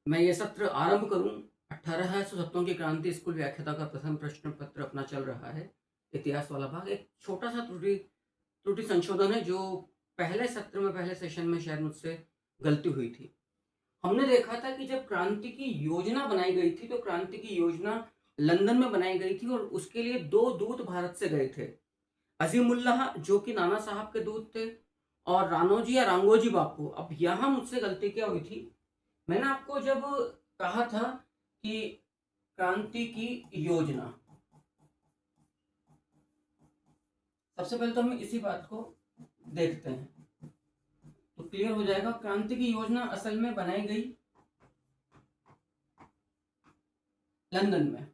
मैं ये सत्र आरंभ करूं। 1870 की क्रांति स्कूल व्याख्याता का प्रथम प्रश्न पत्र अपना चल रहा है। इतिहास वाला भाग एक छोटा सा त्रुटि त्रुटि संशोधन है जो पहले सत्र में पहले सेशन में शायद मुझसे गलती हुई थी। हमने देखा था कि जब क्रांति की योजना बनाई गई थी तो क्रांति की योजना लंदन में बनाई गई थी और उसके लिए दो दूत भारत से गए थे। अजीमुल्लाह जो कि नाना साहब के दूत थे और रानोजी या रांगोजी बापू। अब यहाँ मुझसे गलती क्या हुई थी, मैंने आपको जब कहा था कि क्रांति की योजना, सबसे पहले तो हम इसी बात को देखते हैं तो क्लियर हो जाएगा। क्रांति की योजना असल में बनाई गई लंदन में,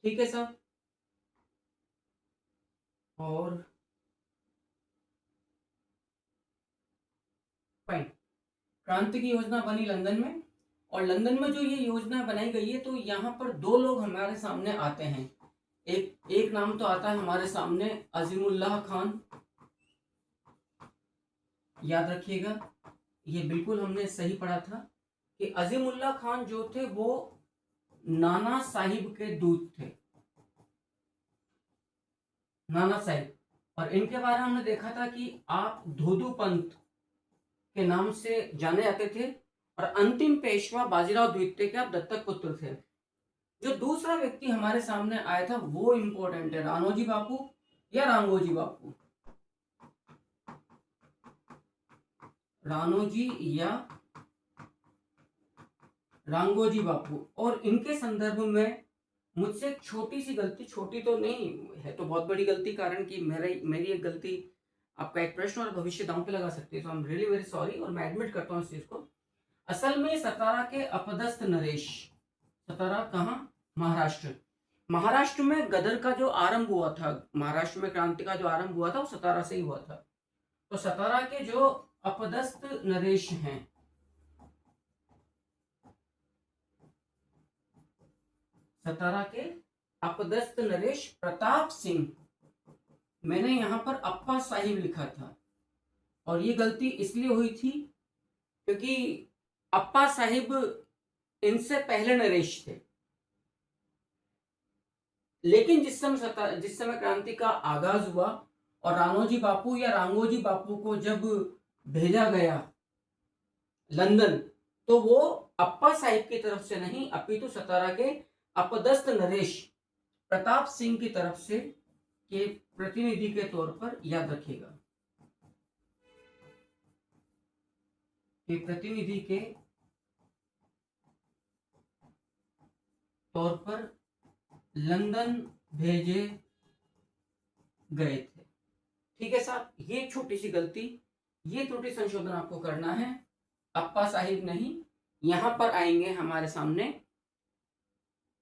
ठीक है साहब। और फाइन, क्रांति की योजना बनी लंदन में और लंदन में जो ये योजना बनाई गई है तो यहाँ पर दो लोग हमारे सामने आते हैं। एक एक नाम तो आता है हमारे सामने, अजीमुल्लाह खान। याद रखिएगा, ये बिल्कुल हमने सही पढ़ा था कि अजीमुल्लाह खान जो थे वो नाना साहिब के दूत थे, नाना साहिब। और इनके बारे में हमने देखा था कि आप धोदू पंत के नाम से जाने जाते थे और अंतिम पेशवा बाजीराव द्वितीय के आप दत्तक पुत्र थे। जो दूसरा व्यक्ति हमारे सामने आया था वो इंपॉर्टेंट है, रानोजी बापू या रांगोजी बापू। रानोजी या रांगोजी बापू। और इनके संदर्भ में मुझसे एक छोटी सी गलती, छोटी तो नहीं है तो बहुत बड़ी गलती, कारण कि मेरी एक गलती आपका एक प्रश्न और भविष्य दांव पे लगा सकती है। तो I am really very sorry और मैं एडमिट करता हूँ इस चीज को। असल में सतारा के अपदस्थ नरेश, सतारा कहाँ, महाराष्ट्र। महाराष्ट्र में गदर का जो आरंभ हुआ था, महाराष्ट्र में क्रांति का जो आरंभ हुआ था वो सतारा से ही हुआ था। तो सतारा के जो अपदस्थ नरेश हैं, सतारा के अपदस्थ नरेश प्रताप सिंह, मैंने यहां पर अप्पा साहिब लिखा था और ये गलती इसलिए हुई थी क्योंकि अप्पा साहिब इनसे पहले नरेश थे। लेकिन जिस समय क्रांति का आगाज हुआ और रानोजी बापू या रांगोजी बापू को जब भेजा गया लंदन, तो वो अप्पा साहिब की तरफ से नहीं अपितु सतारा के अपदस्थ नरेश प्रताप सिंह की तरफ से के प्रतिनिधि के तौर पर, याद रखिएगा, के प्रतिनिधि के तौर पर लंदन भेजे गए थे। ठीक है साहब, ये छोटी सी गलती, ये त्रुटि संशोधन आपको करना है, अप्पा साहिब नहीं, यहां पर आएंगे हमारे सामने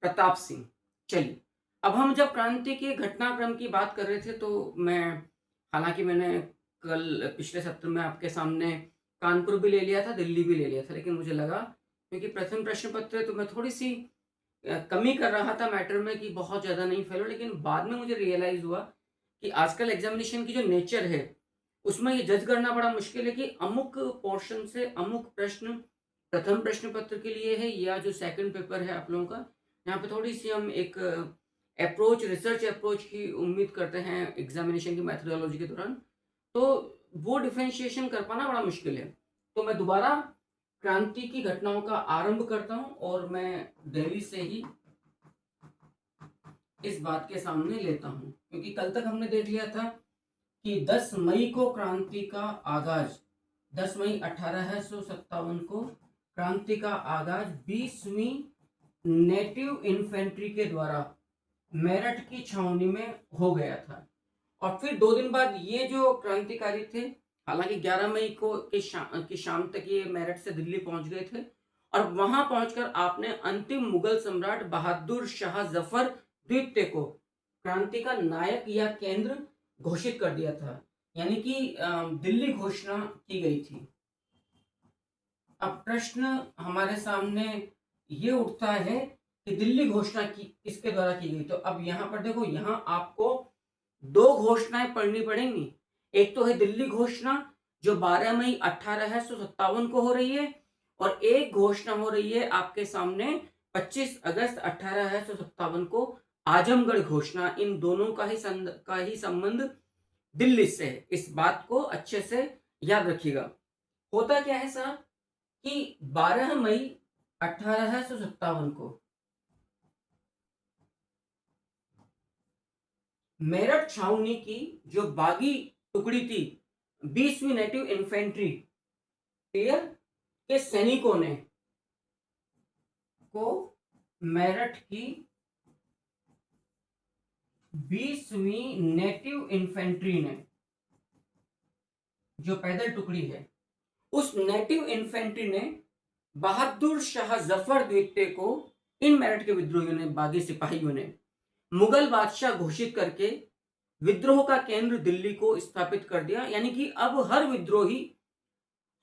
प्रताप सिंह। चलिए, अब हम जब क्रांति के घटनाक्रम की बात कर रहे थे तो मैं, हालांकि मैंने कल पिछले सत्र में आपके सामने कानपुर भी ले लिया था, दिल्ली भी ले लिया था, लेकिन मुझे लगा क्योंकि प्रथम प्रश्न पत्र है तो मैं थोड़ी सी कमी कर रहा था मैटर में कि बहुत ज़्यादा नहीं फैलो। लेकिन बाद में मुझे रियलाइज़ हुआ कि आजकल एग्जामिनेशन की जो नेचर है उसमें ये जज करना बड़ा मुश्किल है कि अमुक पोर्शन से अमुक प्रश्न प्रथम प्रश्न पत्र के लिए है या जो सेकंड पेपर है आप लोगों का। यहाँ पे थोड़ी सी हम एक अप्रोच, रिसर्च अप्रोच की उम्मीद करते हैं एग्जामिनेशन की मैथडोलॉजी के दौरान, तो वो डिफ्रेंशिएशन कर पाना बड़ा मुश्किल है। तो मैं दोबारा क्रांति की घटनाओं का आरंभ करता हूं और मैं दिल्ली से ही इस बात के सामने लेता हूं, क्योंकि कल तक हमने देख लिया था कि 10 मई को क्रांति का आगाज, 10 मई 1857 को क्रांति का आगाज 20वीं नेटिव इन्फेंट्री के द्वारा मेरठ की छावनी में हो गया था। और फिर 2 दिन बाद ये जो क्रांतिकारी थे, हालांकि 11 मई को की शाम तक ये मेरठ से दिल्ली पहुंच गए थे और वहां पहुंचकर आपने अंतिम मुगल सम्राट बहादुर शाह जफर द्वितीय को क्रांति का नायक या केंद्र घोषित कर दिया था, यानी कि दिल्ली घोषणा की गई थी। अब प्रश्न हमारे सामने ये उठता है कि दिल्ली घोषणा की किसके द्वारा की गई। तो अब यहां पर देखो, यहां आपको दो घोषणाएं पढ़नी पड़ेंगी। एक तो है दिल्ली घोषणा जो 12 मई 1857 को हो रही है, और एक घोषणा हो रही है आपके सामने 25 अगस्त 1857 को, आजमगढ़ घोषणा। इन दोनों का ही संबंध दिल्ली से है। इस बात को अच्छे से याद रखिएगा। होता क्या है साहब कि 12 मई 1857 को मेरठ छावनी की जो बागी टुकड़ी थी, 20वीं नेटिव इन्फेंट्री क्लियर के सैनिकों ने को मेरठ की 20वीं नेटिव इन्फेंट्री ने, जो पैदल टुकड़ी है, उस नेटिव इन्फेंट्री ने बहादुर शाह जफर द्वितीय को, इन मेरठ के विद्रोहियों ने, बागी सिपाहियों ने मुगल बादशाह घोषित करके विद्रोह का केंद्र दिल्ली को स्थापित कर दिया। यानी कि अब हर विद्रोही,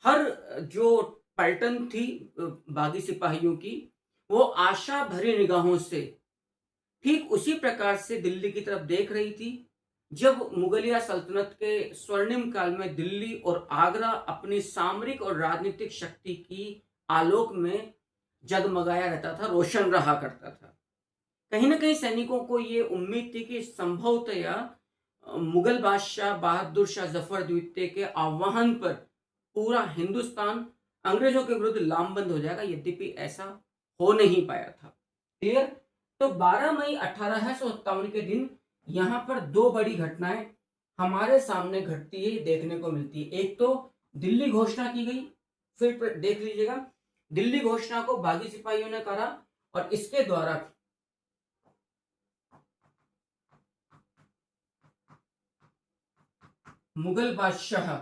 हर जो पलटन थी बागी सिपाहियों की, वो आशा भरी निगाहों से ठीक उसी प्रकार से दिल्ली की तरफ देख रही थी जब मुगलिया सल्तनत के स्वर्णिम काल में दिल्ली और आगरा अपनी सामरिक और राजनीतिक शक्ति की आलोक में जगमगाया रहता था, रोशन रहा करता था। कहीं ना कहीं सैनिकों को यह उम्मीद थी कि संभवतया मुगल बादशाह बहादुर शाह जफर द्वितीय के आह्वान पर पूरा हिंदुस्तान अंग्रेजों के विरुद्ध लामबंद हो जाएगा, यद्यपि ऐसा हो नहीं पाया था। क्लियर? तो 12 मई 1857 के दिन यहां पर दो बड़ी घटनाएं हमारे सामने घटती है, देखने को मिलती है। एक तो दिल्ली घोषणा की गई, फिर देख लीजिएगा, दिल्ली घोषणा को बागी सिपाहियों ने करा और इसके द्वारा मुगल बादशाह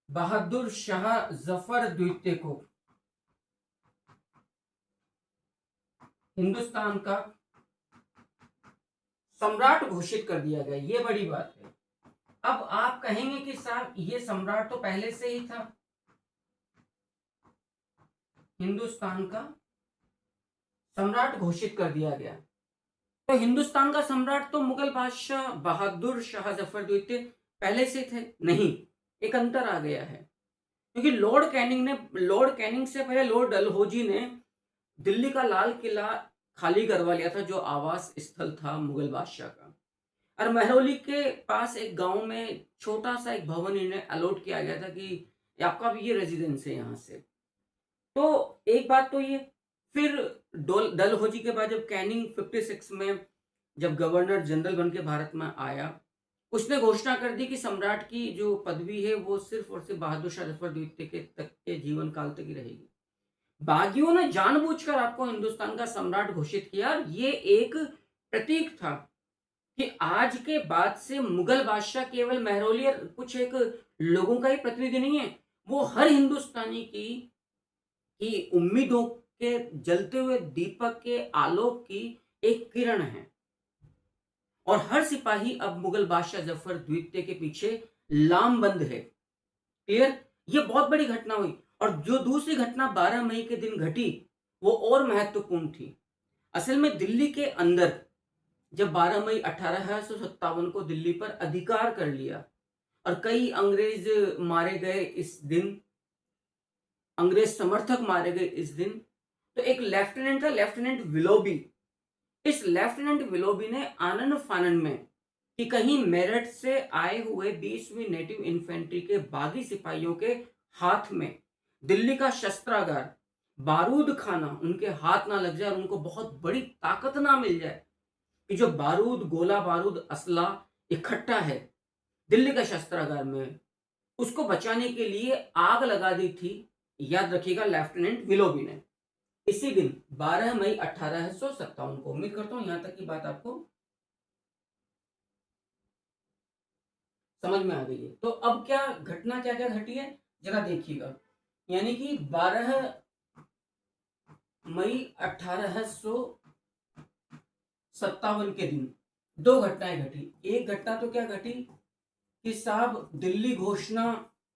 बहादुर शाह जफर द्वितीय को हिंदुस्तान का सम्राट घोषित कर दिया गया। ये बड़ी बात है। अब आप कहेंगे कि साहब ये सम्राट तो पहले से ही था, हिंदुस्तान का सम्राट घोषित कर दिया गया, तो हिंदुस्तान का सम्राट तो मुगल बादशाह बहादुर शाह जफर द्वितीय पहले से थे। नहीं, एक अंतर आ गया है, क्योंकि लॉर्ड कैनिंग से पहले लॉर्ड डलहौजी ने दिल्ली का लाल किला खाली करवा लिया था, जो आवास स्थल था मुगल बादशाह का, और महरौली के पास एक गांव में छोटा सा एक भवन इन्हें अलॉट किया गया था कि आपका भी ये रेजिडेंस है यहाँ से। तो एक बात तो ये, फिर डलहौजी के बाद जब कैनिंग 56 में जब गवर्नर जनरल बन के भारत में आया, उसने घोषणा कर दी कि सम्राट की जो पदवी है वो सिर्फ और सिर्फ बहादुर शाह जफर द्वितीय के तक के जीवन काल तक ही रहेगी। बागियों ने जानबूझकर आपको हिंदुस्तान का सम्राट घोषित किया। ये एक प्रतीक था कि आज के बाद से मुगल बादशाह केवल महरौली और कुछ एक लोगों का ही प्रतिनिधि नहीं है, वो हर हिंदुस्तानी की उम्मीदों के जलते हुए दीपक के आलोक की एक किरण है। और हर सिपाही अब मुगल बादशाह जफर द्वितीय के पीछे लामबंद है। क्लियर? ये बहुत बड़ी घटना हुई। और जो दूसरी घटना 12 मई के दिन घटी वो और महत्वपूर्ण थी। असल में दिल्ली के अंदर जब 12 मई 1857 को दिल्ली पर अधिकार कर लिया और कई अंग्रेज मारे गए इस दिन, अंग्रेज समर्थक मारे गए इस दिन, तो एक लेफ्टिनेंट था, लेफ्टिनेंट विलोबी। इस लेफ्टिनेंट विलोबी ने आनन फानन में कि कहीं मेरठ से आए हुए 20वीं नेटिव इन्फेंट्री के बागी सिपाहियों के हाथ में दिल्ली का शस्त्रागार, बारूद खाना उनके हाथ ना लग जाए, उनको बहुत बड़ी ताकत ना मिल जाए कि जो बारूद, गोला बारूद, असला इकट्ठा है दिल्ली का शस्त्रागार में, उसको बचाने के लिए आग लगा दी थी, याद रखिएगा, लेफ्टिनेंट विलोबी ने। इसी दिन 12 मई 1857 को। उम्मीद करता हूं यहां तक की बात आपको समझ में आ गई है। तो अब क्या घटना क्या क्या घटी है जरा देखिएगा। यानी कि 12 मई 1857 के दिन दो घटनाएं घटी। एक घटना तो क्या घटी कि साहब दिल्ली घोषणा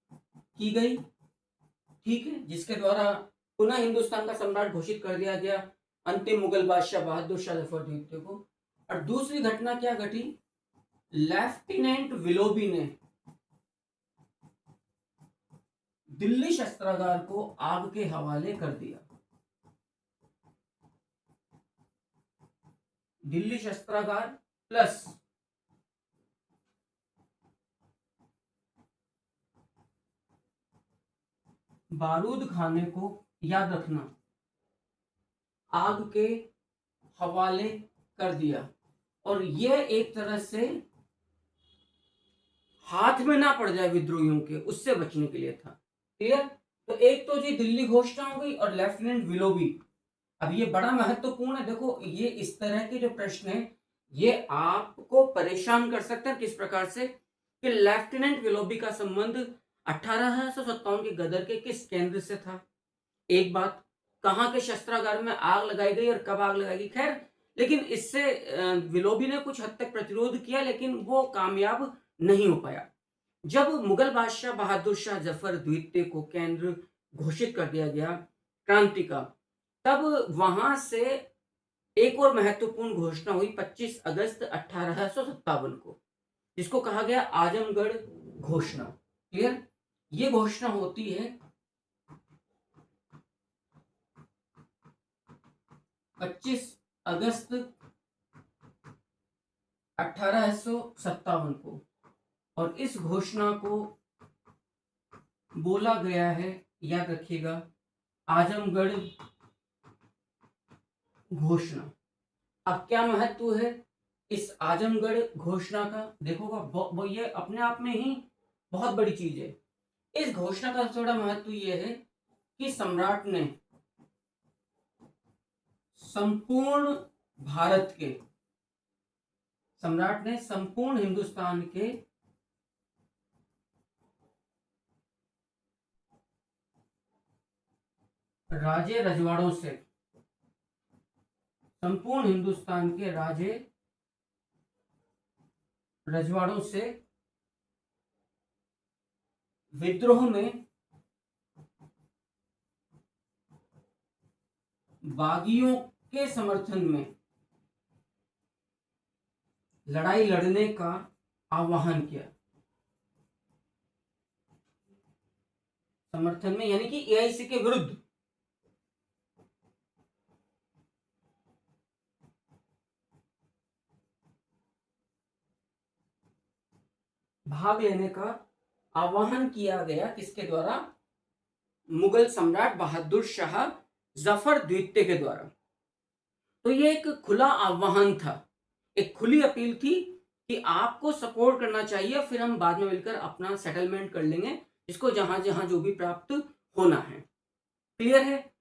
की गई, ठीक है, जिसके द्वारा पुनः हिंदुस्तान का सम्राट घोषित कर दिया गया अंतिम मुगल बादशाह बहादुर शाह जफर द्वितीय को। और दूसरी घटना क्या घटी, लेफ्टिनेंट विलोबी ने दिल्ली शस्त्रागार को आग के हवाले कर दिया। दिल्ली शस्त्रागार प्लस बारूद खाने को, याद रखना, आग के हवाले कर दिया। और यह एक तरह से हाथ में ना पड़ जाए विद्रोहियों के, उससे बचने के लिए था। क्लियर? तो एक तो जी दिल्ली घोषणा हो गई और लेफ्टिनेंट विलोबी। अब ये बड़ा महत्वपूर्ण है। देखो, ये इस तरह के जो प्रश्न है ये आपको परेशान कर सकते हैं। किस प्रकार से कि लेफ्टिनेंट विलोबी का संबंध 1857 के गदर के किस केंद्र से था। एक बात, कहाँ के शस्त्रागार में आग लगाई गई और कब आग लगाई गई। खैर, लेकिन इससे विलोबी ने कुछ हद तक प्रतिरोध किया, लेकिन वो कामयाब नहीं हो पाया। जब मुगल बादशाह बहादुर शाह जफर द्वितीय को केंद्र घोषित कर दिया गया क्रांति का, तब वहां से एक और महत्वपूर्ण घोषणा हुई 25 अगस्त 1857 को, जिसको कहा गया आजमगढ़ घोषणा। क्लियर? ये घोषणा होती है 25 अगस्त 1857 को, और इस घोषणा को बोला गया है, याद रखिएगा, आजमगढ़ घोषणा। अब क्या महत्व है इस आजमगढ़ घोषणा का? देखो, ये अपने आप में ही बहुत बड़ी चीज है। इस घोषणा का सबसे बड़ा महत्व यह है कि सम्राट ने संपूर्ण भारत के, सम्राट ने संपूर्ण हिंदुस्तान के राजे रजवाड़ों से, संपूर्ण हिंदुस्तान के राजे रजवाड़ों से विद्रोह में बागियों के समर्थन में लड़ाई लड़ने का आह्वान किया। समर्थन में यानी कि एआईसी के विरुद्ध भाग लेने का आह्वान किया गया। किसके द्वारा? मुगल सम्राट बहादुर शाह जफर द्वितीय के द्वारा। तो ये एक खुला आह्वान था, एक खुली अपील थी कि आपको सपोर्ट करना चाहिए, फिर हम बाद में मिलकर अपना सेटलमेंट कर लेंगे, इसको जहां जहां जो भी प्राप्त होना है। क्लियर है?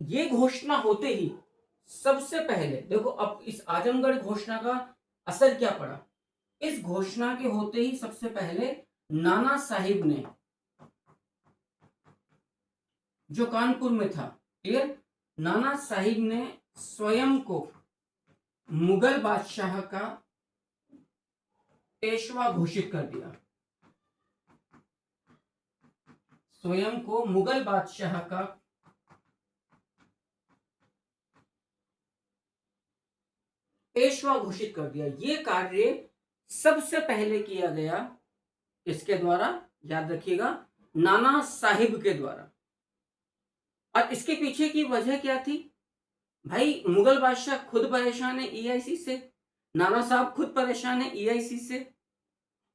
ये घोषणा होते ही सबसे पहले देखो, अब इस आजमगढ़ घोषणा का असर क्या पड़ा। इस घोषणा के होते ही सबसे पहले नाना साहिब ने, जो कानपुर में था, क्लियर, नाना साहिब ने स्वयं को मुगल बादशाह का पेशवा घोषित कर दिया। स्वयं को मुगल बादशाह का पेशवा घोषित कर दिया। ये कार्य सबसे पहले किया गया इसके द्वारा, याद रखिएगा, नाना साहिब के द्वारा। और इसके पीछे की वजह क्या थी? भाई, मुगल बादशाह खुद परेशान है ईआईसी से, नाना साहब खुद परेशान है ईआईसी से,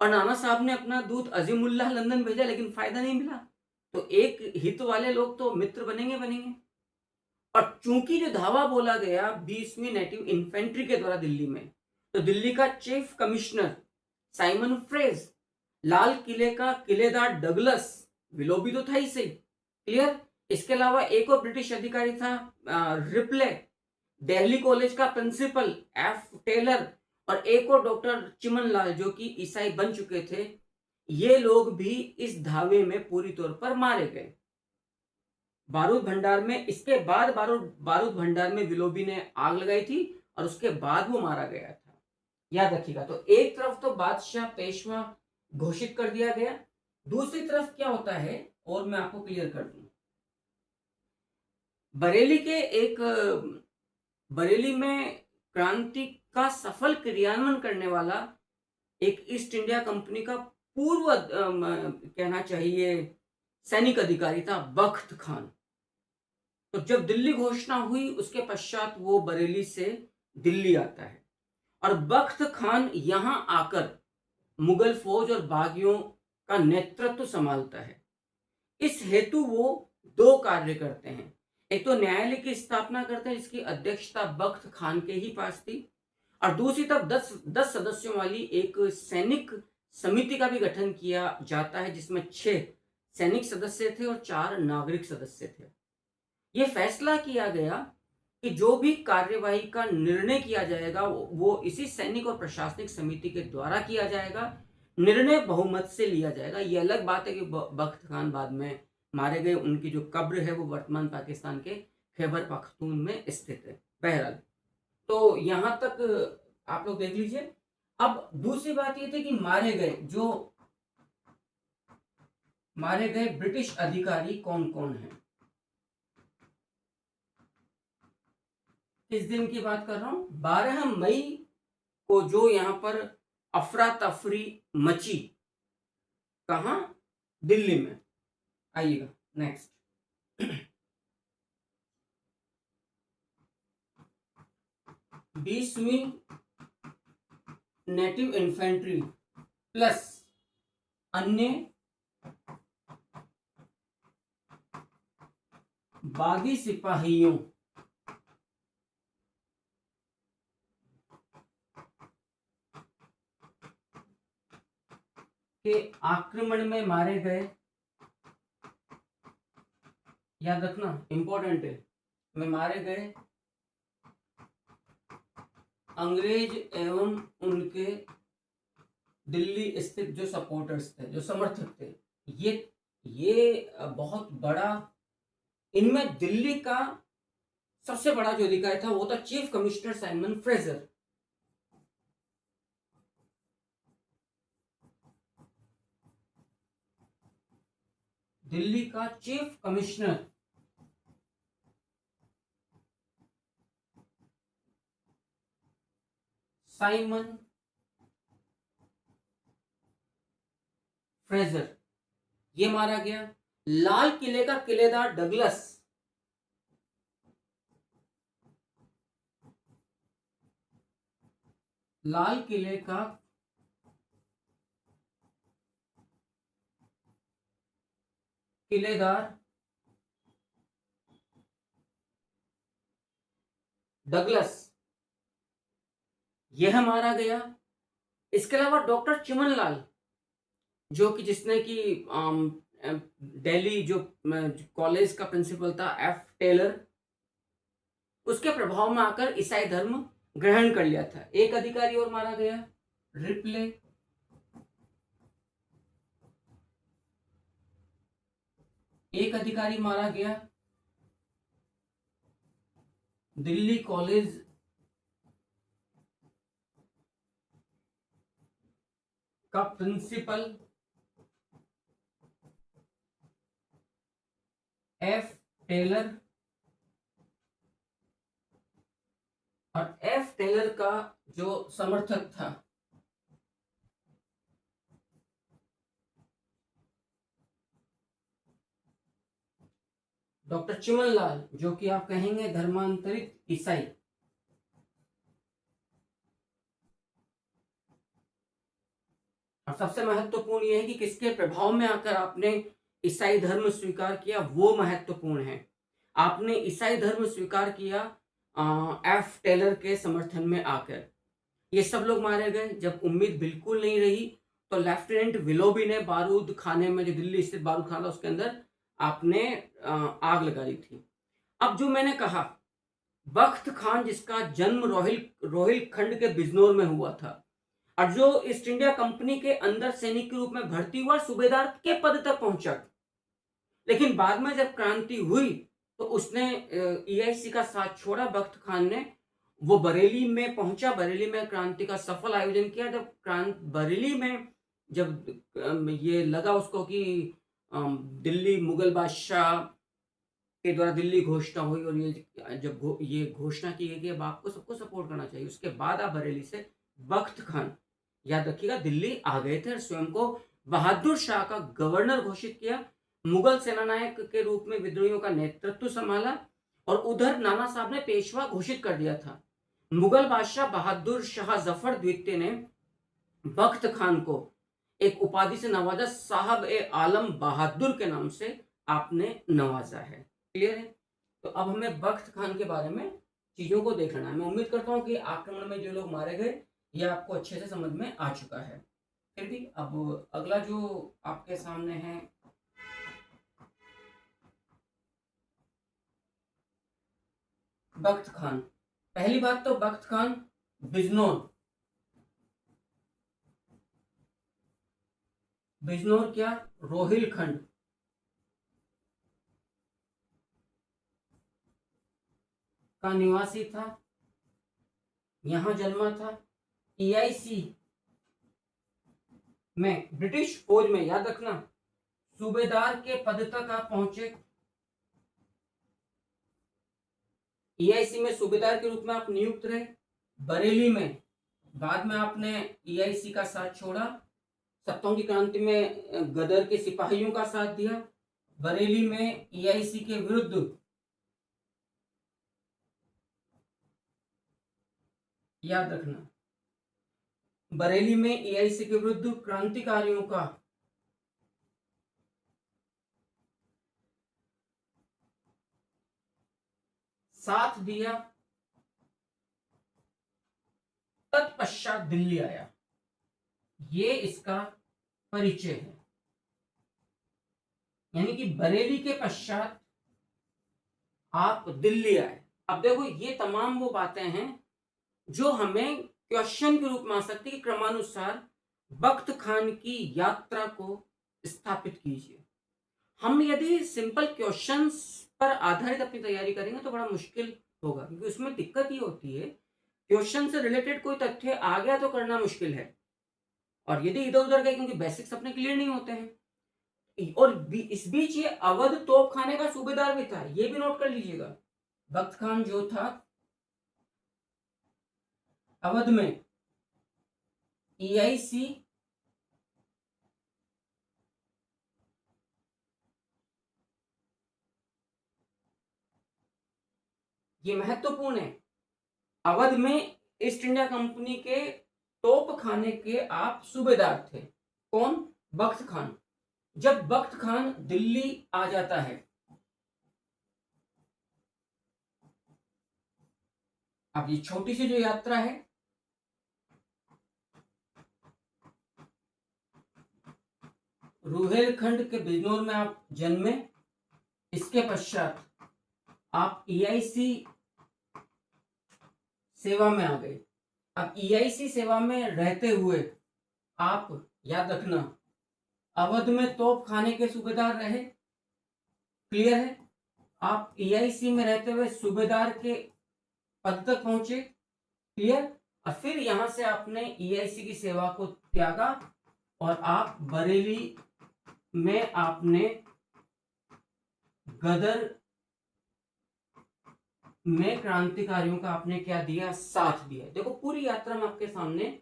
और नाना साहब ने अपना दूत अजीमुल्लाह लंदन भेजा, लेकिन फायदा नहीं मिला। तो एक हित वाले लोग तो मित्र बनेंगे। और चूंकि जो धावा बोला गया 20वीं नेटिव इन्फेंट्री के द्वारा दिल्ली में, तो दिल्ली का चीफ कमिश्नर साइमन फ्रेज, लाल किले का किलेदार डगलस, विलोबी तो था ही सही, क्लियर, इसके अलावा एक और ब्रिटिश अधिकारी था रिप्ले, दिल्ली कॉलेज का प्रिंसिपल एफ टेलर, और एक और डॉक्टर चिमनलाल जो कि ईसाई बन चुके थे। ये लोग भी इस धावे में पूरी तौर पर मारे गए। बारूद भंडार में, इसके बाद बारूद भंडार में विलोबी ने आग लगाई थी और उसके बाद वो मारा गया था, याद रखिएगा। तो एक तरफ तो बादशाह पेशवा घोषित कर दिया गया, दूसरी तरफ क्या होता है, और मैं आपको क्लियर कर दूं, बरेली में क्रांति का सफल क्रियान्वयन करने वाला एक ईस्ट इंडिया कंपनी का पूर्व कहना चाहिए सैनिक अधिकारी था बख्त खान। तो जब दिल्ली घोषणा हुई उसके पश्चात वो बरेली से दिल्ली आता है और बख्त खान यहां आकर मुगल फौज और बागियों का नेतृत्व संभालता है। इस हेतु वो दो कार्य करते हैं। एक तो न्यायालय की स्थापना करते हैं जिसकी अध्यक्षता बख्त खान के ही पास थी, और दूसरी तरफ 10 सदस्यों वाली एक सैनिक समिति का भी गठन किया जाता है जिसमें 6 सैनिक सदस्य थे और 4 नागरिक सदस्य थे। यह फैसला किया गया कि जो भी कार्यवाही का निर्णय किया जाएगा वो इसी सैनिक और प्रशासनिक समिति के द्वारा किया जाएगा, निर्णय बहुमत से लिया जाएगा। ये अलग बात है कि बख्त खान बाद में मारे गए, उनकी जो कब्र है वो वर्तमान पाकिस्तान के खैबर पख्तून में स्थित है। बहरहाल तो यहां तक आप लोग देख लीजिए। अब दूसरी बात ये थी कि मारे गए ब्रिटिश अधिकारी कौन कौन हैं। किस दिन की बात कर रहा हूं, 12 मई को जो यहां पर अफरा तफरी मची, कहां, दिल्ली में। आइएगा नेक्स्ट। 20वीं नेटिव इन्फेंट्री प्लस अन्य बागी सिपाहियों के आक्रमण में मारे गए, याद रखना इंपॉर्टेंट है, में मारे गए अंग्रेज एवं उनके दिल्ली स्थित जो सपोर्टर्स थे, जो समर्थक थे, ये बहुत बड़ा, इनमें दिल्ली का सबसे बड़ा जो अधिकारी था वो था chief commissioner Simon Fraser. Delhi का चीफ कमिश्नर साइमन फ्रेजर, ये मारा गया। लाल किले का किलेदार डगलस, लाल किले का किलेदार डगलस, यह मारा गया। इसके अलावा डॉक्टर चिमनलाल, जो कि जिसने कि दिल्ली जो कॉलेज का प्रिंसिपल था एफ टेलर, उसके प्रभाव में आकर ईसाई धर्म ग्रहण कर लिया था। एक अधिकारी और मारा गया, रिप्ले, एक अधिकारी मारा गया दिल्ली कॉलेज का प्रिंसिपल एफ टेलर, और एफ टेलर का जो समर्थक था डॉक्टर चिमनलाल, जो कि आप कहेंगे धर्मांतरित ईसाई। और सबसे महत्वपूर्ण यह है कि किसके प्रभाव में आकर आपने ईसाई धर्म स्वीकार किया, वो महत्वपूर्ण है। आपने ईसाई धर्म स्वीकार किया एफ टेलर के समर्थन में आकर। ये सब लोग मारे गए। जब उम्मीद बिल्कुल नहीं रही तो लेफ्टिनेंट विलोबी ने बारूद खाने में, जो दिल्ली स्थित बारूद खाना था, उसके अंदर आपने आग लगा दी थी। अब जो मैंने कहा, बख्त खान जिसका जन्म रोहिलखंड के बिजनौर में हुआ था और जो ईस्ट इंडिया कंपनी के अंदर सैनिक के रूप में भर्ती हुआ, सूबेदार के पद तक पहुंचा, लेकिन बाद में जब क्रांति हुई तो उसने ईआईसी का साथ छोड़ा। बख्त खान ने वो बरेली में पहुंचा, बरेली में क्रांति का सफल आयोजन किया। जब बरेली में जब ये लगा उसको कि दिल्ली मुगल बादशाह के द्वारा दिल्ली घोषणा हुई और ये घोषणा की गई कि अब आपको सबको सपोर्ट करना चाहिए, उसके बाद आप बरेली से बख्त खान, याद रखिएगा, दिल्ली आ गए थे और स्वयं को बहादुर शाह का गवर्नर घोषित किया। मुगल सेनानायक के रूप में विद्रोहियों का नेतृत्व संभाला और उधर नाना साहब ने पेशवा घोषित कर दिया था। मुगल बादशाह बहादुर शाह जफर द्वितीय ने बख्त खान को एक उपाधि से नवाजा, साहब ए आलम बहादुर के नाम से आपने नवाजा है। क्लियर है? तो अब हमें बख्त खान के बारे में चीजों को देख लेना है। मैं उम्मीद करता हूं कि आक्रमण में जो लोग मारे गए यह आपको अच्छे से समझ में आ चुका है। फिर भी अब अगला जो आपके सामने है, बख्त खान। पहली बात तो बख्त खान बिजनौर, बिजनौर क्या, रोहिलखंड का निवासी था, यहां जन्मा था। ईआईसी में ब्रिटिश फौज में, याद रखना, सूबेदार के पद तक आप पहुंचे। ईआईसी में सूबेदार के रूप में आप नियुक्त रहे। बरेली में बाद में आपने ईआईसी का साथ छोड़ा, सत्ताओं की क्रांति में गदर के सिपाहियों का साथ दिया। बरेली में ईआईसी के विरुद्ध, याद रखना, बरेली में ईआईसी के विरुद्ध क्रांतिकारियों का साथ दिया। तत्पश्चात दिल्ली आया, ये इसका परिचय है। यानी कि बरेली के पश्चात आप दिल्ली आए। अब देखो ये तमाम वो बातें हैं जो हमें क्वेश्चन के रूप में आ सकती है। क्रमानुसार बख्त खान की यात्रा को स्थापित कीजिए। हम यदि सिंपल क्वेश्चंस पर आधारित अपनी तैयारी करेंगे तो बड़ा मुश्किल होगा, क्योंकि उसमें दिक्कत ये होती है क्वेश्चन से रिलेटेड कोई तथ्य आ गया तो करना मुश्किल है, और यदि इधर उधर गए क्योंकि बेसिक्स अपने क्लियर नहीं होते हैं। और इस बीच ये अवध तोप खाने का सूबेदार भी था, ये भी नोट कर लीजिएगा। बख्त खान जो था अवध में ईआईसी ये महत्वपूर्ण है, अवध में ईस्ट इंडिया कंपनी के तोप खाने के आप सूबेदार थे। कौन? बख्त खान। जब बख्त खान दिल्ली आ जाता है, अब ये छोटी सी जो यात्रा है, रुहेलखंड के बिजनौर में आप जन्मे। इसके पश्चात आप ईआईसी सेवा में आ गए। अब ईआईसी सेवा में रहते हुए आप, याद रखना, अवध में तोप खाने के सूबेदार रहे। क्लियर है? आप ईआईसी में रहते हुए सूबेदार के पद तक पहुंचे। क्लियर? और फिर यहां से आपने ईआईसी की सेवा को त्यागा और आप बरेली में आपने गदर में क्रांतिकारियों का आपने क्या दिया? साथ दिया। देखो पूरी यात्रा में आपके सामने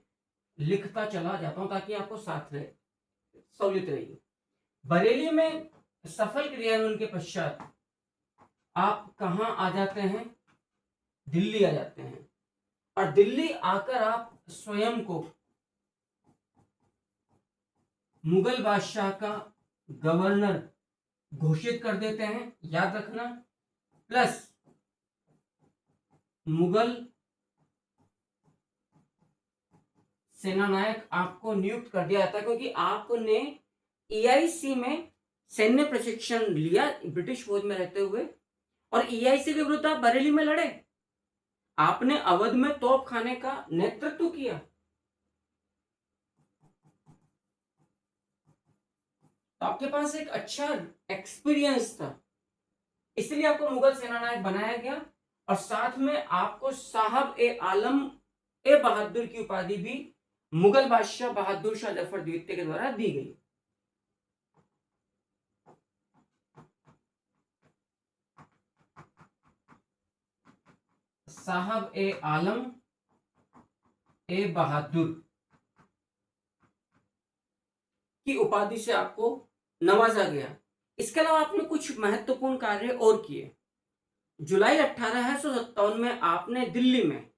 लिखता चला जाता हूं ताकि आपको साथ रहे, सहूलियत रहेगी। बरेली में सफल क्रियान्वयन के पश्चात आप कहां आ जाते हैं? दिल्ली आ जाते हैं। और दिल्ली आकर आप स्वयं को मुगल बादशाह का गवर्नर घोषित कर देते हैं। याद रखना, प्लस मुगल सेनानायक आपको नियुक्त कर दिया जाता है, क्योंकि आपने ईआईसी में सैन्य प्रशिक्षण लिया ब्रिटिश फौज में रहते हुए, और ईआईसी के विरुद्ध आप बरेली में लड़े। आपने अवध में तोप खाने का नेतृत्व किया। तो आपके पास एक अच्छा एक्सपीरियंस था, इसलिए आपको मुगल सेनानायक बनाया गया। और साथ में आपको साहब ए आलम ए बहादुर की उपाधि भी मुगल बादशाह बहादुर शाह जफर द्वितीय के द्वारा दी गई। साहब ए आलम ए बहादुर की उपाधि से आपको नवाजा गया। इसके अलावा आपने कुछ महत्वपूर्ण कार्य और किए। जुलाई 1857 में आपने दिल्ली में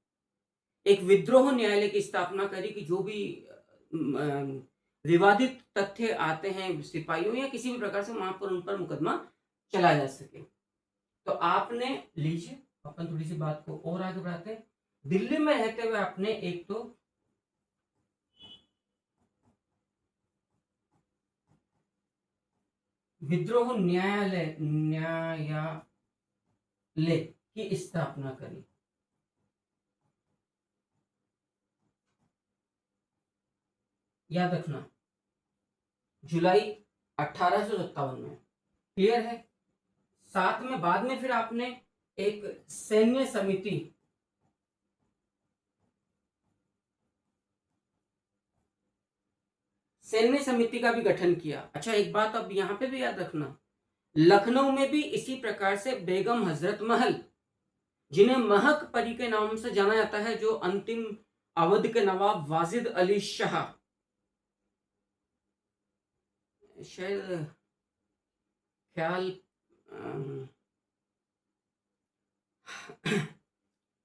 एक विद्रोह न्यायालय की स्थापना करी कि जो भी विवादित तथ्य आते हैं सिपाहियों या किसी भी प्रकार से, वहां पर उन पर मुकदमा चला जा सके। तो आपने, लीजिए अपन थोड़ी सी बात को और आगे बढ़ाते हैं। दिल्ली में रहते हुए आपने एक तो विद्रोह न्यायालय की स्थापना करी। याद रखना, जुलाई 1857 में, क्लियर है। साथ में बाद में फिर आपने एक सैन्य समिति का भी गठन किया। अच्छा, एक बात अब यहां पे भी याद रखना, लखनऊ में भी इसी प्रकार से बेगम हजरत महल, जिन्हें महक परी के नाम से जाना जाता है, जो अंतिम अवध के नवाब वाजिद अली शाह, शायद ख्याल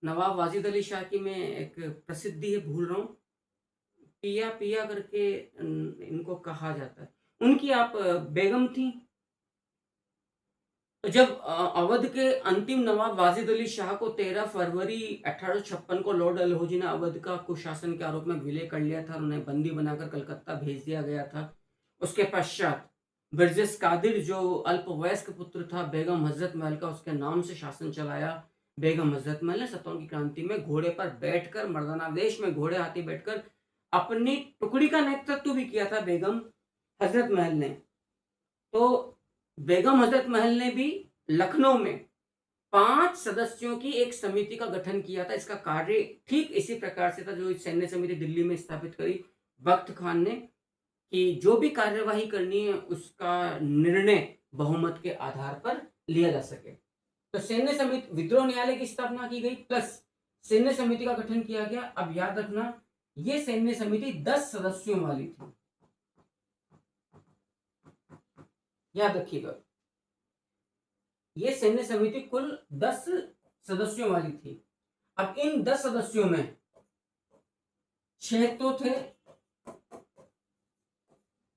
नवाब वाजिद अली शाह की मैं एक प्रसिद्धि है, भूल रहा हूं, पिया पिया करके इनको कहा जाता है, उनकी आप बेगम थी। तो जब अवध के अंतिम नवाब वाजिद अली शाह को 13 फरवरी 1856 को लॉर्ड डलहौजी ने अवध का कुशासन के आरोप में विलय कर लिया था, उन्हें बंदी बनाकर कलकत्ता भेज दिया गया था। उसके पश्चात बिरजेश कादिर, जो अल्पवयस्क पुत्र था बेगम हजरत महल का, उसके नाम से शासन चलाया। बेगम हजरत महल ने 57 की क्रांति में घोड़े पर बैठकर, मर्दाना वेश में घोड़े हाथी बैठकर अपनी टुकड़ी का नेतृत्व भी किया था बेगम हजरत महल ने। तो बेगम हजरत महल ने भी लखनऊ में 5 सदस्यों की एक समिति का गठन किया था। इसका कार्य ठीक इसी प्रकार से था जो सैन्य समिति दिल्ली में स्थापित करी बख्त खान ने, कि जो भी कार्यवाही करनी है उसका निर्णय बहुमत के आधार पर लिया जा सके। तो सैन्य समिति, विद्रोह न्यायालय की स्थापना की गई, प्लस सैन्य समिति का गठन किया गया। अब याद रखना, यह सैन्य समिति 10 सदस्यों वाली थी, याद रखिएगा। यह सैन्य समिति कुल 10 सदस्यों वाली थी। अब इन 10 सदस्यों में 6 तो थे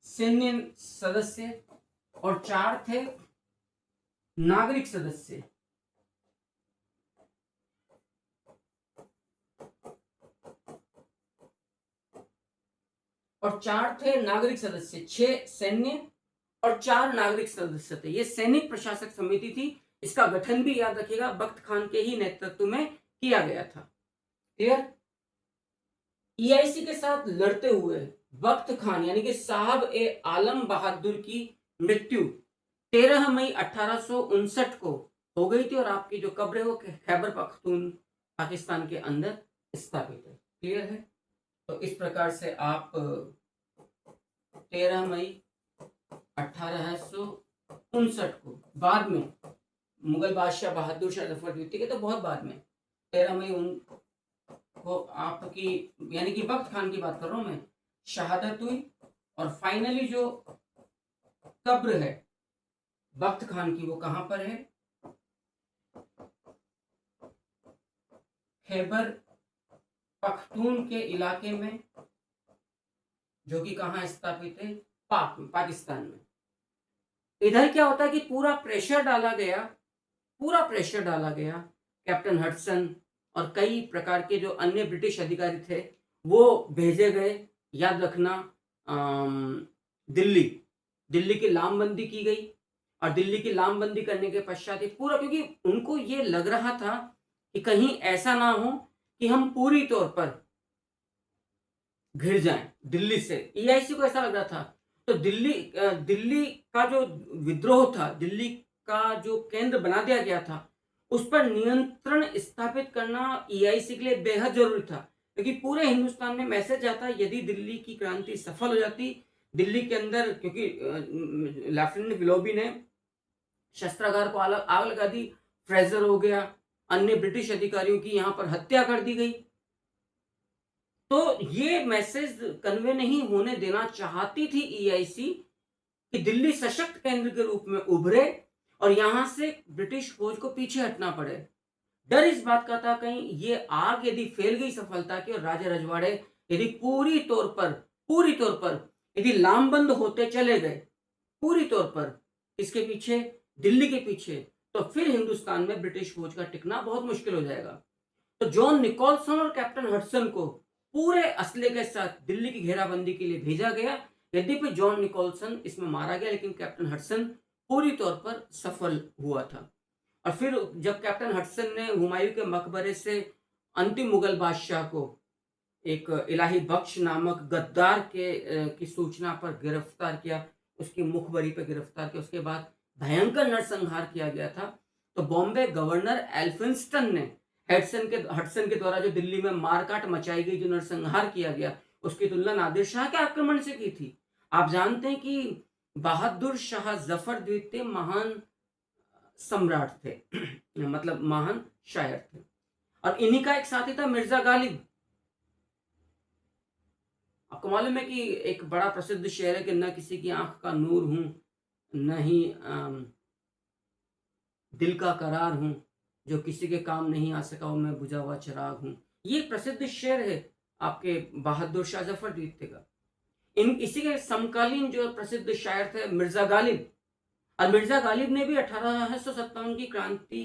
सैन्य सदस्य और 4 थे नागरिक सदस्य। और 4 थे नागरिक सदस्य, 6 सैन्य और 4 नागरिक सदस्य थे। यह सैनिक प्रशासक समिति थी। इसका गठन भी याद रखिएगा बख्त खान के ही नेतृत्व में किया गया था। क्लियर? ईआईसी के साथ लड़ते हुए बख्त खान यानी कि साहब ए आलम बहादुर की मृत्यु 13 मई 1859 को हो गई थी, और आपकी जो कब्र है वो खैबर पख्तून पाकिस्तान के अंदर स्थापित है। क्लियर है? तो इस प्रकार से आप 13 मई 1859 को, बाद में मुगल बादशाह बहादुर शाह जफर द्वितीय के तो बहुत बाद में, 13 मई को आपकी यानी कि बख्त खान की बात कर रहा हूं मैं, शहादत हुई। और फाइनली जो कब्र है बख्त खान की वो कहां पर है? खैबर पख्तून के इलाके में, जो कि कहां स्थापित है? पाकिस्तान में। इधर क्या होता है कि पूरा प्रेशर डाला गया कैप्टन हडसन और कई प्रकार के जो अन्य ब्रिटिश अधिकारी थे वो भेजे गए। याद रखना, दिल्ली की लामबंदी की गई, और दिल्ली की लामबंदी करने के पश्चात पूरा, क्योंकि उनको ये लग रहा था कि कहीं ऐसा ना हो कि हम पूरी तौर पर घिर जाएं दिल्ली से। ईआईसी को ऐसा लग रहा था। तो दिल्ली का जो विद्रोह था, दिल्ली का जो केंद्र बना दिया गया था, उस पर नियंत्रण स्थापित करना ईआईसी के लिए बेहद जरूरी था, क्योंकि पूरे हिंदुस्तान में मैसेज आता, यदि दिल्ली की क्रांति सफल हो जाती, दिल्ली के अंदर, क्योंकि लेफ्टिनेंट विलोबी ने शस्त्रागार को आग लगा दी, फ्रेजर हो गया, अन्य ब्रिटिश अधिकारियों की यहां पर हत्या कर दी गई, तो ये मैसेज कन्वे नहीं होने देना चाहती थी ईआईसी कि दिल्ली सशक्त केंद्र के रूप में उभरे और यहां से ब्रिटिश फौज को पीछे हटना पड़े। डर इस बात का था कहीं ये आग यदि फैल गई सफलता की और राजा रजवाड़े यदि पूरी तौर पर यदि लामबंद होते चले गए पूरी तौर पर इसके पीछे, दिल्ली के पीछे, तो फिर हिंदुस्तान में ब्रिटिश फौज का टिकना बहुत मुश्किल हो जाएगा। तो जॉन निकोलसन और कैप्टन हडसन को पूरे असले के साथ दिल्ली की घेराबंदी के लिए भेजा गया। यद्यपि जॉन निकोलसन इसमें मारा गया, लेकिन कैप्टन हडसन पूरी तौर पर सफल हुआ था। और फिर जब कैप्टन हडसन ने हुमायूं के मकबरे से अंतिम मुगल बादशाह को एक इलाही बख्श नामक गद्दार की सूचना पर गिरफ्तार किया, उसकी मुखबरी पर गिरफ्तार किया, उसके बाद भयंकर नरसंहार किया गया था। तो बॉम्बे गवर्नर एल्फिंस्टन ने हडसन के द्वारा जो दिल्ली में मारकाट मचाई गई, जो नरसंहार किया गया, उसकी तुलना नादिर शाह के आक्रमण से की थी। आप जानते हैं कि बहादुर शाह जफर द्वितीय महान सम्राट थे मतलब महान शायर थे, और इन्हीं का एक साथी था मिर्जा गालिब। आपको मालूम है कि एक बड़ा प्रसिद्ध शेर है कि न किसी की आंख का नूर हूं, न ही दिल का करार हूं, जो किसी के काम नहीं आ सका वो मैं बुझा हुआ चिराग हूं। ये प्रसिद्ध शेर है आपके बहादुर शाह जफर द्वितीय का। इसी के समकालीन जो प्रसिद्ध शायर थे मिर्जा गालिब, और मिर्जा गालिब ने भी 1857 की क्रांति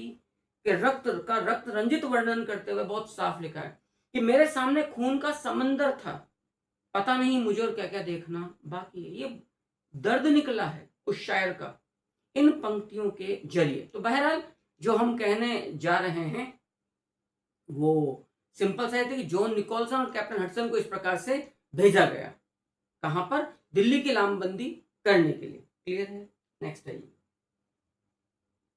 के रक्त रंजित वर्णन करते हुए बहुत साफ लिखा है कि मेरे सामने खून का समंदर था, पता नहीं मुझे और क्या क्या देखना बाकी है। ये दर्द निकला है उस शायर का इन पंक्तियों के जरिए। तो बहरहाल जो हम कहने जा रहे हैं वो सिंपल सा है कि जॉन निकोलसन और कैप्टन हडसन को इस प्रकार से भेजा गया, कहां पर, दिल्ली की लामबंदी करने के लिए। क्लियर है? नेक्स्ट आइए।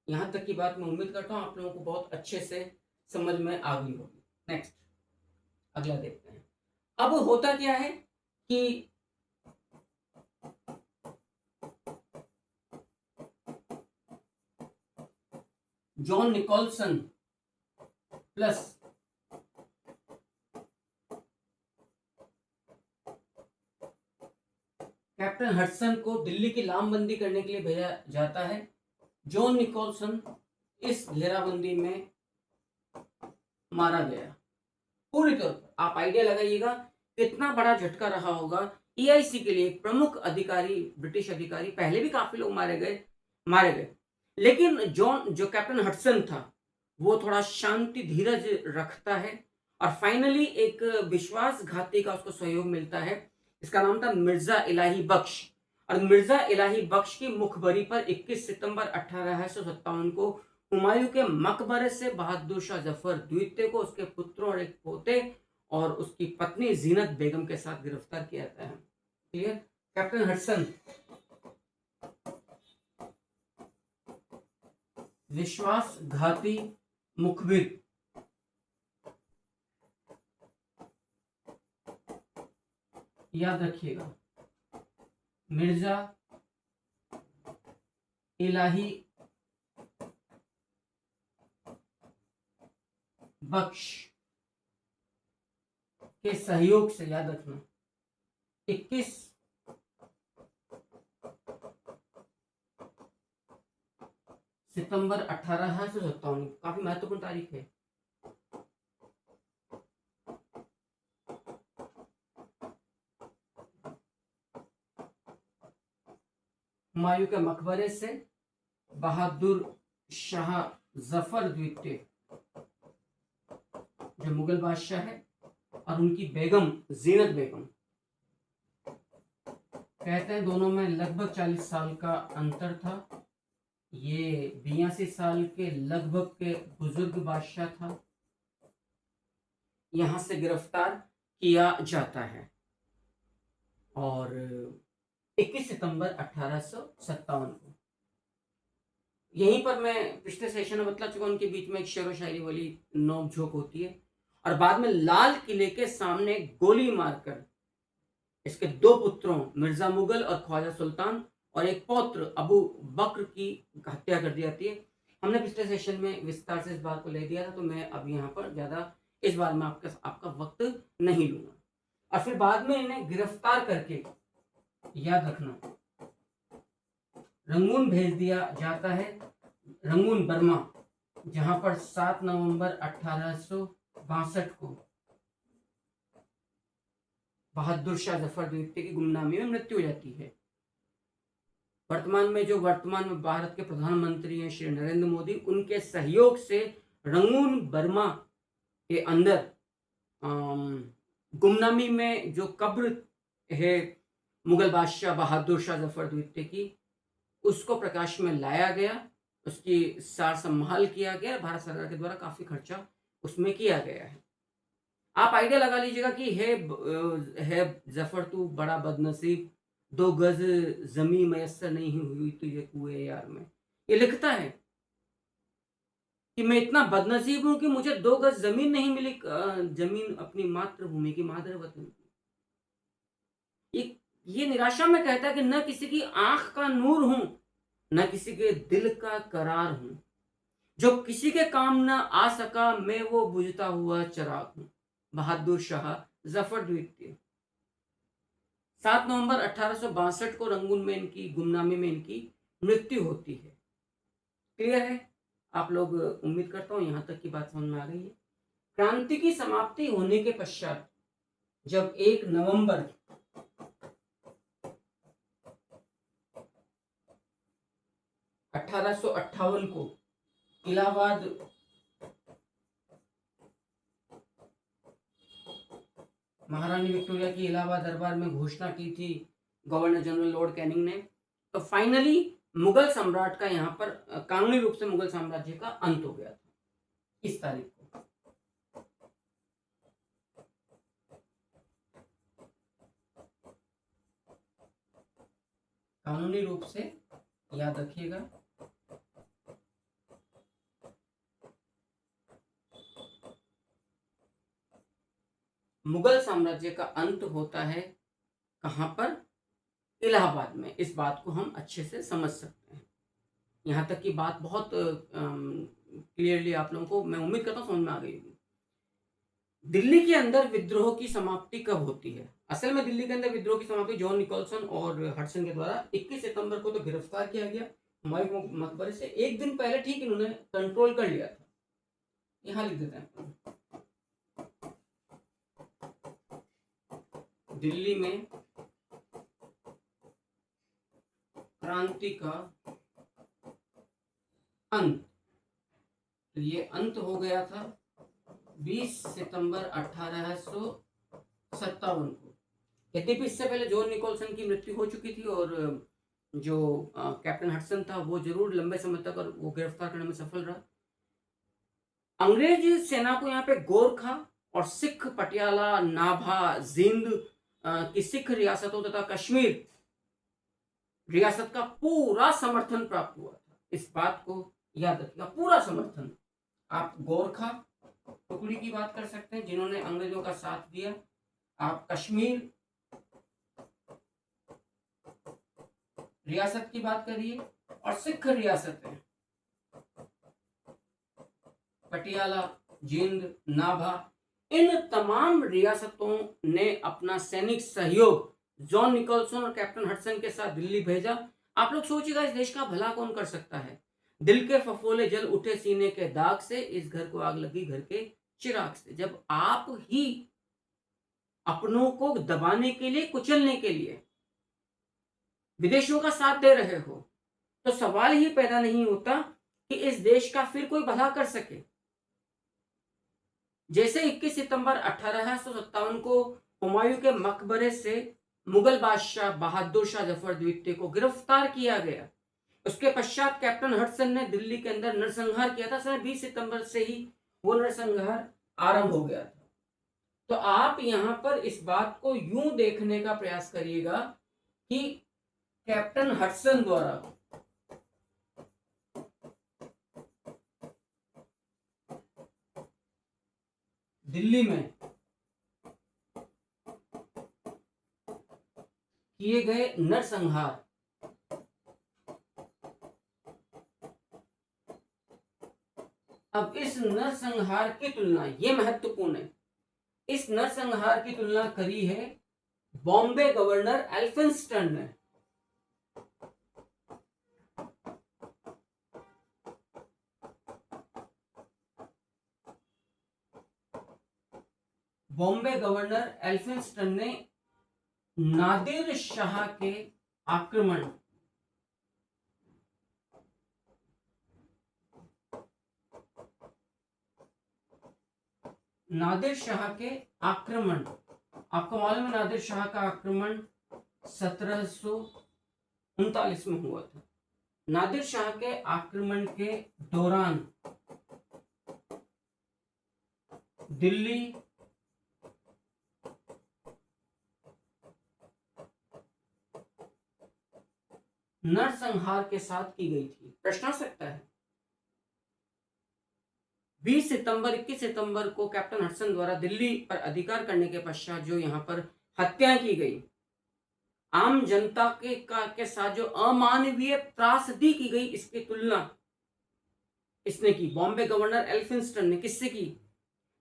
यहां तक की बात मैं उम्मीद करता हूं आप लोगों को बहुत अच्छे से समझ में आ गई होगी। नेक्स्ट अगला देखते हैं। अब होता क्या है कि John Nicholson plus captain Hudson को दिल्ली की लामबंदी करने के लिए भेजा जाता है। जॉन निकोलसन इस घेराबंदी में मारा गया पूरी तौर पर। आप आइडिया लगाइएगा कितना बड़ा झटका रहा होगा ईआईसी के लिए। प्रमुख अधिकारी, ब्रिटिश अधिकारी, पहले भी काफी लोग मारे गए, लेकिन जो कैप्टन हडसन था वो थोड़ा शांति धीरज रखता है और फाइनली एक विश्वासघाती का उसको सहयोग मिलता है। इसका नाम था मिर्जा इलाही बख्श, और मिर्जा इलाही बख्श की मुखबरी पर 21 सितंबर 1857 को हुमायूं के मकबरे से बहादुर शाह जफर द्वितीय को उसके पुत्रों और एक पोते और उसकी पत्नी जीनत बेगम के साथ गिरफ्तार किया जाता है। क्लियर? कैप्टन हडसन विश्वासघाती मुखबिर, याद रखिएगा, मिर्जा इलाही बख्श के सहयोग से, याद रखना, 21 सितंबर 1857, काफी महत्वपूर्ण तारीख है। हुमायूं के मकबरे से बहादुर शाह जफर द्वितीय जो मुगल बादशाह है और उनकी बेगम जीनत बेगम, कहते हैं दोनों में लगभग 40 साल का अंतर था। ये 82 साल के लगभग के बुजुर्ग बादशाह था। यहां से गिरफ्तार किया जाता है और 21 सितंबर 1857 को। यहीं पर मैं पिछले सेशन में बतला चुका, उनके बीच में एक शेर व शायरी वाली नोक-झोंक होती है और बाद में लाल किले के सामने गोली मारकर इसके 2 पुत्रों मिर्जा मुगल और ख्वाजा सुल्तान और एक पौत्र अबू बकर की हत्या कर दी जाती है। हमने पिछले सेशन में विस्तार से इस बात को ले दिया था, तो मैं अब यहाँ पर ज़्यादा इस बार में आपका वक्त नहीं लूँगा। और फिर बाद में इन्हें गिरफ्तार करके, याद रखना, रंगून भेज दिया जाता है, रंगून बर्मा, जहां पर 7 नवंबर 1862 को बहादुर शाह जफर द्वितीय की गुमनामी में मृत्यु हो जाती है। वर्तमान में भारत के प्रधानमंत्री हैं श्री नरेंद्र मोदी, उनके सहयोग से रंगून बर्मा के अंदर गुमनामी में जो कब्र है मुगल बादशाह बहादुर शाह जफर द्वितीय की, उसको प्रकाश में लाया गया, उसकी सार संभाल किया गया, भारत सरकार के द्वारा काफी खर्चा उसमें किया गया है। आप आइडिया लगा लीजिएगा कि है जफर तू बड़ा बदनसीब, 2 गज जमी मयसर नहीं हुई तुझे कुएं यार में। ये लिखता है कि मैं इतना बदनसीब हूं कि मुझे 2 गज जमीन नहीं मिली, जमीन अपनी मातृभूमि की, मादर वतन की। ये निराशा में कहता है कि न किसी की आंख का नूर हूं, न किसी के दिल का करार हूं, जो किसी के काम न आ सका मैं वो बुझता हुआ चिराग हूं। बहादुर शाह जफर द्वितीय। 7 नवंबर 1862 को रंगून में इनकी गुमनामी में इनकी मृत्यु होती है। क्लियर है? आप लोग, उम्मीद करता हूं यहां तक की बात समझ में आ गई है। क्रांति की समाप्ति होने के पश्चात जब 1 नवंबर 1858 को इलाहाबाद महारानी विक्टोरिया की इलाहाबाद दरबार में घोषणा की थी गवर्नर जनरल लॉर्ड कैनिंग ने, तो फाइनली मुगल सम्राट का यहाँ पर कानूनी रूप से मुगल साम्राज्य का अंत हो गया था इस तारीख को। कानूनी रूप से याद रखिएगा, मुगल साम्राज्य का अंत होता है कहां पर? इलाहाबाद में। इस बात को हम अच्छे से समझ सकते हैं। यहां तक की बात बहुत क्लियरली आप लोगों को, मैं उम्मीद करता हूं, समझ में आ गई होगी। दिल्ली के अंदर विद्रोह की समाप्ति कब होती है? असल में दिल्ली के अंदर विद्रोह की समाप्ति जॉन निकोलसन और हडसन के द्वारा 21 सितंबर को तो गिरफ्तार किया गया हुमायूं मकबरे से एक दिन पहले, ठीक इन्होंने कंट्रोल कर लिया था। यहां लिख देते हैं, दिल्ली में क्रांति का अंत। ये अंत हो गया था 20 सितंबर 1857 को। यद्यपि इससे पहले जॉन निकोलसन की मृत्यु हो चुकी थी और जो कैप्टन हडसन था वो जरूर लंबे समय तक और वो गिरफ्तार करने में सफल रहा। अंग्रेज सेना को यहाँ पे गोरखा और सिख पटियाला, नाभा, जिंद की सिख रियासतों तथा कश्मीर रियासत का पूरा समर्थन प्राप्त हुआ था। इस बात को याद रखिएगा, पूरा समर्थन। आप गोरखा टुकड़ी की बात कर सकते हैं जिन्होंने अंग्रेजों का साथ दिया, आप कश्मीर रियासत की बात करिए, और सिख रियासतें पटियाला, जिंद, नाभा, इन तमाम रियासतों ने अपना सैनिक सहयोग जॉन निकोलसन और कैप्टन हडसन के साथ दिल्ली भेजा। आप लोग सोचिएगा, इस देश का भला कौन कर सकता है? दिल के फफोले जल उठे सीने के दाग से, इस घर को आग लगी घर के चिराग से। जब आप ही अपनों को दबाने के लिए, कुचलने के लिए विदेशियों का साथ दे रहे हो, तो सवाल ही पैदा नहीं होता कि इस देश का फिर कोई भला कर सके। जैसे 21 सितंबर 1857 को हुमायूं के मकबरे से मुगल बादशाह बहादुर शाह जफर द्वितीय को गिरफ्तार किया गया, उसके पश्चात कैप्टन हडसन ने दिल्ली के अंदर नरसंहार किया था। सन 20 सितंबर से ही वो नरसंहार आरंभ हो गया था। तो आप यहां पर इस बात को यूं देखने का प्रयास करिएगा कि कैप्टन हडसन द्वारा दिल्ली में किए गए नरसंहार, अब इस नरसंहार की तुलना, ये महत्वपूर्ण है, इस नरसंहार की तुलना करी है बॉम्बे गवर्नर एल्फिंस्टन ने। बॉम्बे गवर्नर एल्फिंस्टन ने नादिर शाह के आक्रमण आपको मालूम है नादिर शाह का आक्रमण 1739 में हुआ था। नादिर शाह के आक्रमण के दौरान दिल्ली नरसंहार के साथ की गई थी। प्रश्न आ सकता है 21 सितंबर को कैप्टन हडसन द्वारा दिल्ली पर अधिकार करने के पश्चात जो यहाँ पर हत्या की गई, आम जनता के साथ जो अमानवीय त्रासदी की गई, इसकी तुलना इसने की। बॉम्बे गवर्नर एल्फिंस्टन ने किससे की?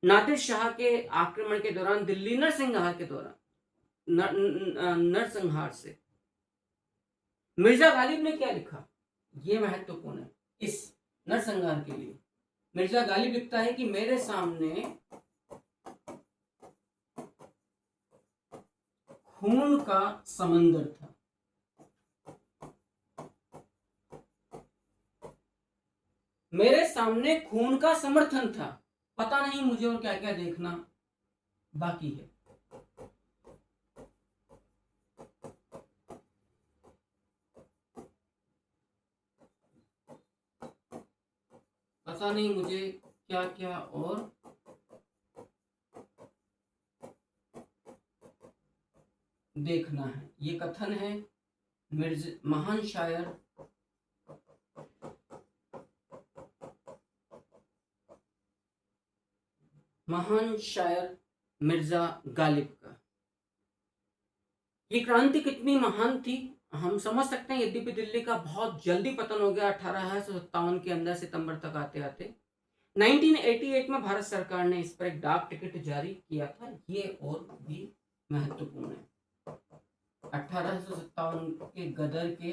नादिर शाह के आक्रमण के दौरान दिल्ली नरसंहार से। मिर्जा गालिब ने क्या लिखा? यह महत्वपूर्ण है इस नरसंहार के लिए। मिर्जा गालिब लिखता है कि मेरे सामने खून का समंदर था। मेरे सामने खून का समर्थन था। पता नहीं मुझे और क्या क्या देखना बाकी है। पता नहीं मुझे क्या क्या और देखना है। ये कथन है महान शायर मिर्जा गालिब का। ये क्रांति कितनी महान थी हम समझ सकते हैं। यद्यपि दिल्ली का बहुत जल्दी पतन हो गया 1857 के अंदर सितंबर तक आते आते 1988 में भारत सरकार ने इस पर एक डाक टिकट जारी किया था। ये और भी महत्वपूर्ण है। 1857 के गदर के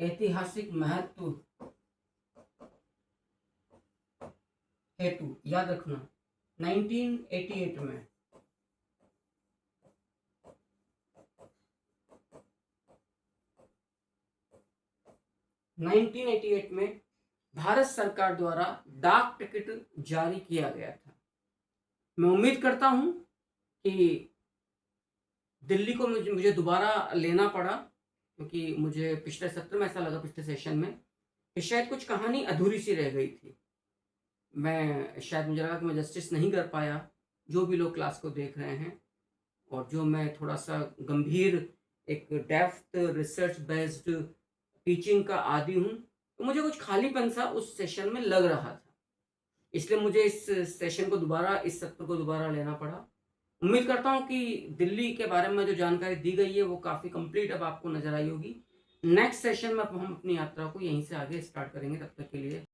ऐतिहासिक महत्व हेतु याद रखना 1988 में भारत सरकार द्वारा डाक टिकट जारी किया गया था। मैं उम्मीद करता हूं कि दिल्ली को मुझे दोबारा लेना पड़ा, क्योंकि मुझे पिछले सत्र में ऐसा लगा, पिछले सेशन में, कि शायद कुछ कहानी अधूरी सी रह गई थी। मुझे लगा कि मैं जस्टिस नहीं कर पाया जो भी लोग क्लास को देख रहे हैं, और जो मैं थोड़ा सा गंभीर एक डेप्थ रिसर्च बेस्ड टीचिंग का आदी हूँ, तो मुझे कुछ खालीपन सा उस सेशन में लग रहा था। इसलिए मुझे इस सेशन को दोबारा, इस सत्र को दोबारा लेना पड़ा। उम्मीद करता हूँ कि दिल्ली के बारे में जो जानकारी दी गई है वो काफ़ी कंप्लीट अब आपको नजर आई होगी। नेक्स्ट सेशन में हम अपनी यात्रा को यहीं से आगे स्टार्ट करेंगे। तब तक के लिए